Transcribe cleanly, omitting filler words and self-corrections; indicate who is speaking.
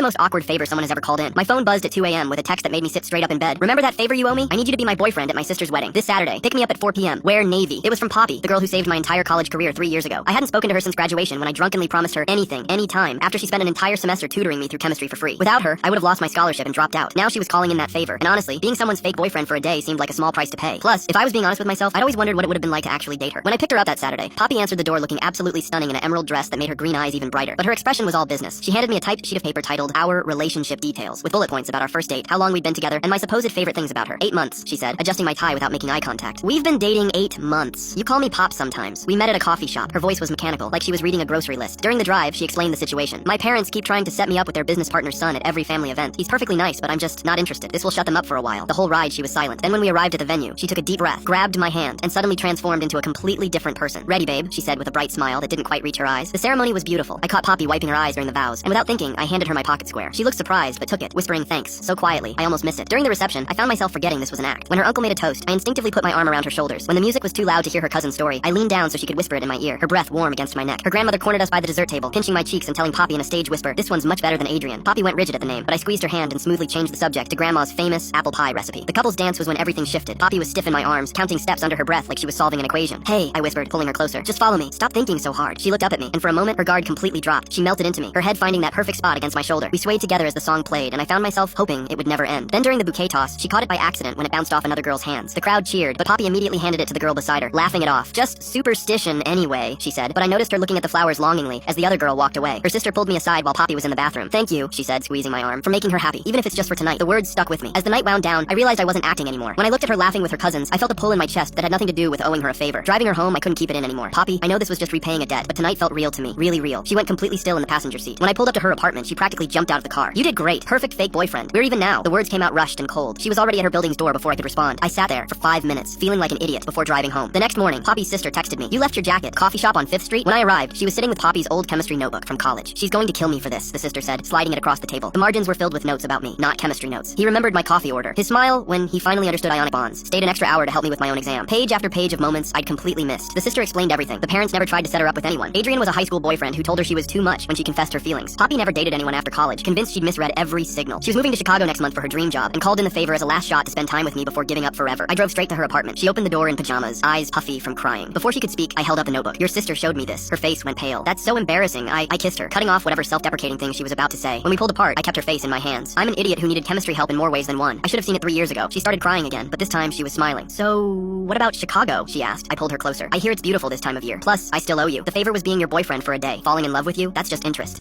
Speaker 1: the most awkward favor someone has ever called in? My phone buzzed at 2 a.m. with a text that made me sit straight up in bed. Remember that favor you owe me? I need you to be my boyfriend at my sister's wedding this Saturday. Pick me up at 4 p.m. Wear navy. It was from Poppy, the girl who saved my entire college career 3 years ago. I hadn't spoken to her since graduation when I drunkenly promised her anything, anytime, after she spent an entire semester tutoring me through chemistry for free. Without her, I would have lost my scholarship and dropped out. Now she was calling in that favor. And honestly, being someone's fake boyfriend for a day seemed like a small price to pay. Plus, if I was being honest with myself, I'd always wondered what it would have been like to actually date her. When I picked her up that Saturday, Poppy answered the door looking absolutely stunning in an emerald dress that made her green eyes even brighter. But her expression was all business. She handed me a typed sheet of paper titled Our Relationship Details, with bullet points about our first date, how long we'd been together, and my supposed favorite things about her. 8 months, she said, adjusting my tie without making eye contact. We've been dating 8 months. You call me Pop sometimes. We met at a coffee shop. Her voice was mechanical, like she was reading a grocery list. During the drive, she explained the situation. My parents keep trying to set me up with their business partner's son at every family event. He's perfectly nice, but I'm just not interested. This will shut them up for a while. The whole ride, she was silent. Then when we arrived at the venue, she took a deep breath, grabbed my hand, and suddenly transformed into a completely different person. Ready, babe, she said with a bright smile that didn't quite reach her eyes. The ceremony was beautiful. I caught Poppy wiping her eyes during the vows, and without thinking, I handed her my pocket square. She looked surprised, but took it, whispering thanks, so quietly, I almost missed it. During the reception, I found myself forgetting this was an act. When her uncle made a toast, I instinctively put my arm around her shoulders. When the music was too loud to hear her cousin's story, I leaned down so she could whisper it in my ear, her breath warm against my neck. Her grandmother cornered us by the dessert table, pinching my cheeks and telling Poppy in a stage whisper, "This one's much better than Adrian." Poppy went rigid at the name, but I squeezed her hand and smoothly changed the subject to Grandma's famous apple pie recipe. The couple's dance was when everything shifted. Poppy was stiff in my arms, counting steps under her breath like she was solving an equation. "Hey," I whispered, pulling her closer. "Just follow me. Stop thinking so hard." She looked up at me, and for a moment, her guard completely dropped. She melted into me, her head finding that perfect spot against my shoulder. We swayed together as the song played, and I found myself hoping it would never end. Then during the bouquet toss, she caught it by accident when it bounced off another girl's hands. The crowd cheered, but Poppy immediately handed it to the girl beside her, laughing it off. "Just superstition anyway," she said, but I noticed her looking at the flowers longingly as the other girl walked away. Her sister pulled me aside while Poppy was in the bathroom. "Thank you," she said, squeezing my arm, "for making her happy, even if it's just for tonight." The words stuck with me. As the night wound down, I realized I wasn't acting anymore. When I looked at her laughing with her cousins, I felt a pull in my chest that had nothing to do with owing her a favor. Driving her home, I couldn't keep it in anymore. "Poppy, I know this was just repaying a debt, but tonight felt real to me. Really real." She went completely still in the passenger seat. When I pulled up to her apartment, she practically jumped out of the car. "You did great. Perfect fake boyfriend. We're even now." The words came out rushed and cold. She was already at her building's door before I could respond. I sat there for 5 minutes, feeling like an idiot before driving home. The next morning, Poppy's sister texted me, "You left your jacket. Coffee shop on 5th Street?" When I arrived, she was sitting with Poppy's old chemistry notebook from college. "She's going to kill me for this," the sister said, sliding it across the table. The margins were filled with notes about me, not chemistry notes. He remembered my coffee order. His smile, when he finally understood ionic bonds, stayed an extra hour to help me with my own exam. Page after page of moments I'd completely missed. The sister explained everything. The parents never tried to set her up with anyone. Adrian was a high school boyfriend who told her she was too much when she confessed her feelings. Poppy never dated anyone after college, convinced she'd misread every signal. She was moving to Chicago next month for her dream job, and called in the favor as a last shot to spend time with me before giving up forever. I drove straight to her apartment. She opened the door in pajamas, eyes puffy from crying. Before she could speak, I held up the notebook. "Your sister showed me this." Her face went pale. "That's so embarrassing." I kissed her, cutting off whatever self-deprecating thing she was about to say. When we pulled apart, I kept her face in my hands. I'm an idiot who needed chemistry help in more ways than one. I should have seen it 3 years ago. She started crying again, but this time she was smiling. "So, what about Chicago?" she asked. I pulled her closer. "I hear it's beautiful this time of year. Plus, I still owe you. The favor was being your boyfriend for a day. Falling in love with you, that's just interest."